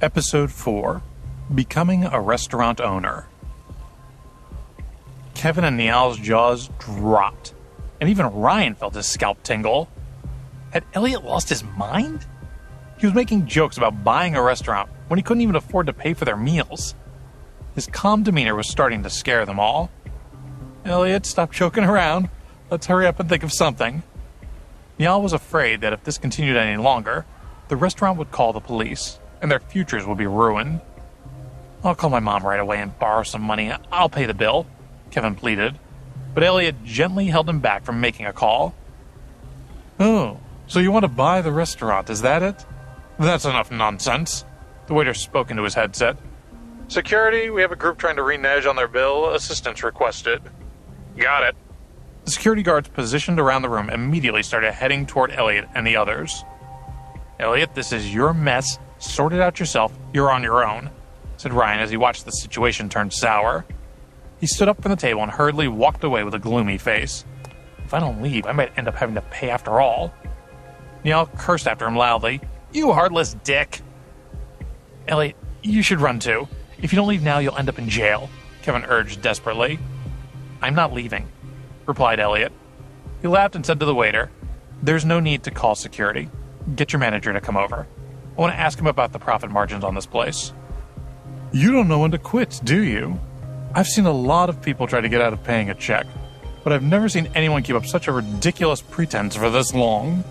Episode 4, Becoming a Restaurant Owner. Kevin and Niall's jaws dropped, and even Ryan felt his scalp tingle. Had Elliot lost his mind? He was making jokes about buying a restaurant when he couldn't even afford to pay for their meals. His calm demeanor was starting to scare them all. Elliot, stop joking around. Let's hurry up and think of something. Niall was afraid that if this continued any longer, the restaurant would call the police, and their futures would be ruined. I'll call my mom right away and borrow some money. I'll pay the bill, Kevin pleaded, but Elliot gently held him back from making a call. Oh, so you want to buy the restaurant, is that it? That's enough nonsense. The waiter spoke into his headset. Security, we have a group trying to renege on their bill. Assistance requested. Got it. The security guards positioned around the room immediately started heading toward Elliot and the others. Elliot, this is your mess. Sort it out yourself. You're on your own, said Ryan as he watched the situation turn sour. He stood up from the table and hurriedly walked away with a gloomy face. If I don't leave, I might end up having to pay after all. Niall cursed after him loudly. You heartless dick! Elliot, you should run too. If you don't leave now, you'll end up in jail, Kevin urged desperately. I'm not leaving, replied Elliot. He laughed and said to the waiter, There's no need to call security. Get your manager to come over. I want to ask him about the profit margins on this place. You don't know when to quit, do you? I've seen a lot of people try to get out of paying a check, but I've never seen anyone keep up such a ridiculous pretense for this long.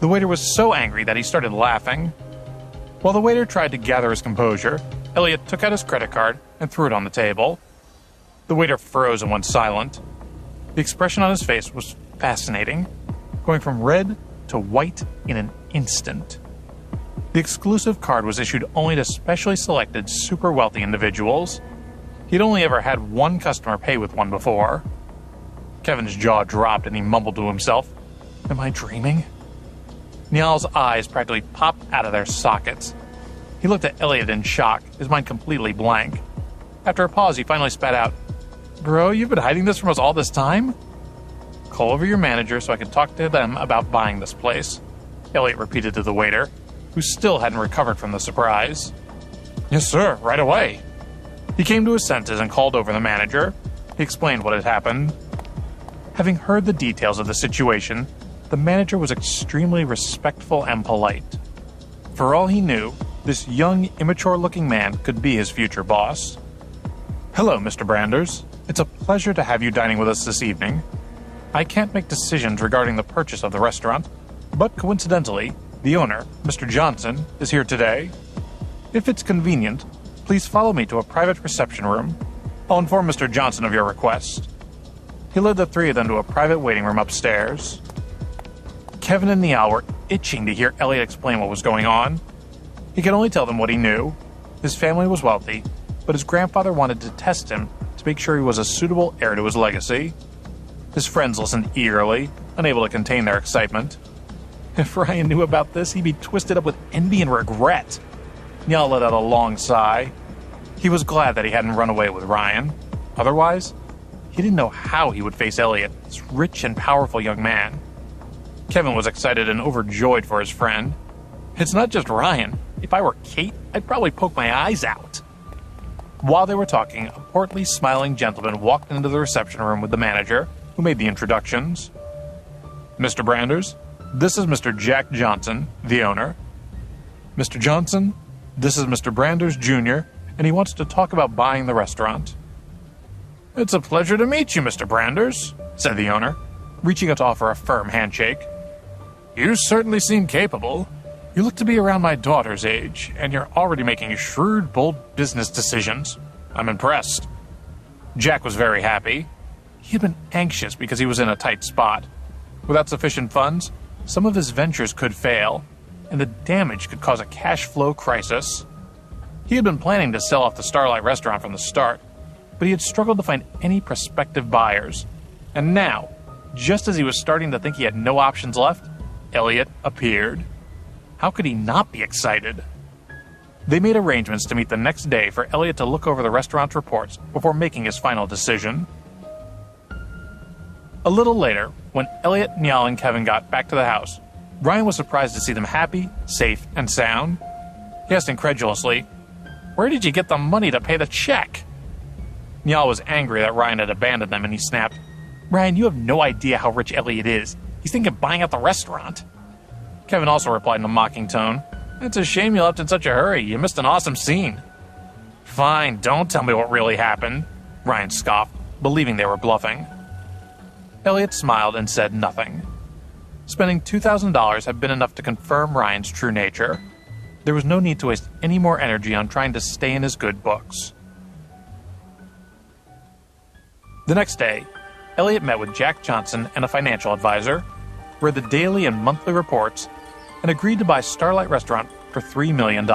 The waiter was so angry that he started laughing. While the waiter tried to gather his composure, Elliot took out his credit card and threw it on the table. The waiter froze and went silent. The expression on his face was fascinating, going from red to white in an instant. The exclusive card was issued only to specially selected super wealthy individuals. He'd only ever had one customer pay with one before. Kevin's jaw dropped and he mumbled to himself, Am I dreaming? Niall's eyes practically popped out of their sockets. He looked at Elliot in shock, his mind completely blank. After a pause, he finally spat out, Bro, you've been hiding this from us all this time? Call over your manager so I can talk to them about buying this place, Elliot repeated to the waiter, who still hadn't recovered from the surprise. Yes, sir, right away. He came to his senses and called over the manager. He explained what had happened. Having heard the details of the situation, the manager was extremely respectful and polite. For all he knew, this young, immature-looking man could be his future boss. Hello, Mr. Branders. It's a pleasure to have you dining with us this evening. I can't make decisions regarding the purchase of the restaurant, but coincidentally, the owner, Mr. Johnson, is here today. If it's convenient, please follow me to a private reception room. I'll inform Mr. Johnson of your request. He led the three of them to a private waiting room upstairs. Kevin and Niall were itching to hear Elliot explain what was going on. He could only tell them what he knew. His family was wealthy, but his grandfather wanted to test him to make sure he was a suitable heir to his legacy. His friends listened eagerly, unable to contain their excitement. If Ryan knew about this, he'd be twisted up with envy and regret. Niall let out a long sigh. He was glad that he hadn't run away with Ryan. Otherwise, he didn't know how he would face Elliot, this rich and powerful young man. Kevin was excited and overjoyed for his friend. It's not just Ryan. If I were Kate, I'd probably poke my eyes out. While they were talking, a portly, smiling gentleman walked into the reception room with the manager, who made the introductions. Mr. Branders, this is Mr. Jack Johnson, the owner. Mr. Johnson, this is Mr. Branders, Jr., and he wants to talk about buying the restaurant. It's a pleasure to meet you, Mr. Branders, said the owner, reaching out to offer a firm handshake. You certainly seem capable. You look to be around my daughter's age, and you're already making shrewd, bold business decisions. I'm impressed. Jack was very happy. He had been anxious because he was in a tight spot. Without sufficient funds, some of his ventures could fail, and the damage could cause a cash flow crisis. He had been planning to sell off the Starlight restaurant from the start, but he had struggled to find any prospective buyers. And now, just as he was starting to think he had no options left, Elliot appeared. How could he not be excited? They made arrangements to meet the next day for Elliot to look over the restaurant's reports before making his final decision. A little later, when Elliot, Niall, and Kevin got back to the house, Ryan was surprised to see them happy, safe, and sound. He asked incredulously, "Where did you get the money to pay the check?" Niall was angry that Ryan had abandoned them, and he snapped, "Ryan, you have no idea how rich Elliot is. He's thinking of buying out the restaurant." Kevin also replied in a mocking tone, "It's a shame you left in such a hurry. You missed an awesome scene." "Fine, don't tell me what really happened," Ryan scoffed, believing they were bluffing. Elliot smiled and said nothing. Spending $2,000 had been enough to confirm Ryan's true nature. There was no need to waste any more energy on trying to stay in his good books. The next day, Elliot met with Jack Johnson and a financial advisor, read the daily and monthly reports, and agreed to buy Starlight Restaurant for $3 million.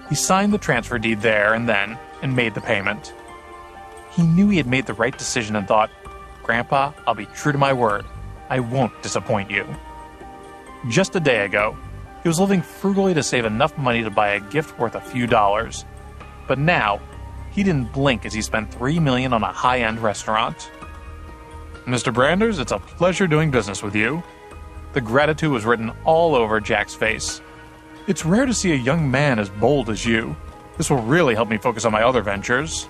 He signed the transfer deed there and then and made the payment. He knew he had made the right decision and thought, "Grandpa, I'll be true to my word. I won't disappoint you." Just a day ago, he was living frugally to save enough money to buy a gift worth a few dollars. But now, he didn't blink as he spent $3 million on a high-end restaurant. "Mr. Branders, it's a pleasure doing business with you." The gratitude was written all over Jack's face. "It's rare to see a young man as bold as you. This will really help me focus on my other ventures."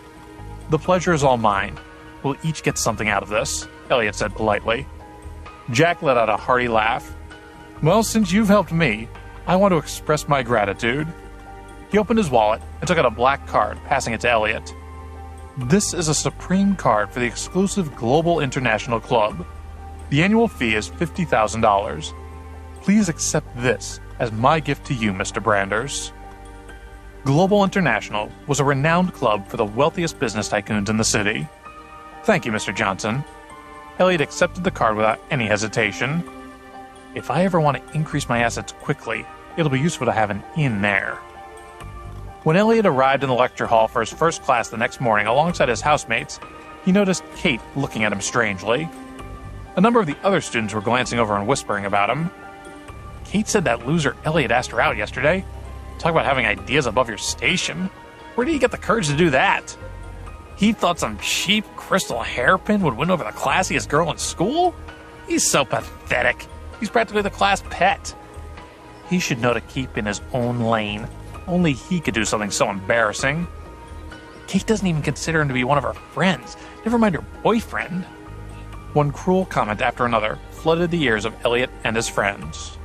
"The pleasure is all mine. We'll each get something out of this," Elliot said politely. Jack let out a hearty laugh. "Well, since you've helped me, I want to express my gratitude." He opened his wallet and took out a black card, passing it to Elliot. "This is a Supreme card for the exclusive Global International Club. The annual fee is $50,000. Please accept this as my gift to you, Mr. Branders." Global International was a renowned club for the wealthiest business tycoons in the city. "Thank you, Mr. Johnson." Elliot accepted the card without any hesitation. "If I ever want to increase my assets quickly, it'll be useful to have an in there." When Elliot arrived in the lecture hall for his first class the next morning alongside his housemates, he noticed Kate looking at him strangely. A number of the other students were glancing over and whispering about him. "Kate said that loser Elliot asked her out yesterday. Talk about having ideas above your station. Where did he get the courage to do that? He thought some cheap crystal hairpin would win over the classiest girl in school? He's so pathetic. He's practically the class pet. He should know to keep in his own lane. Only he could do something so embarrassing. Kate doesn't even consider him to be one of her friends, never mind her boyfriend." One cruel comment after another flooded the ears of Elliot and his friends.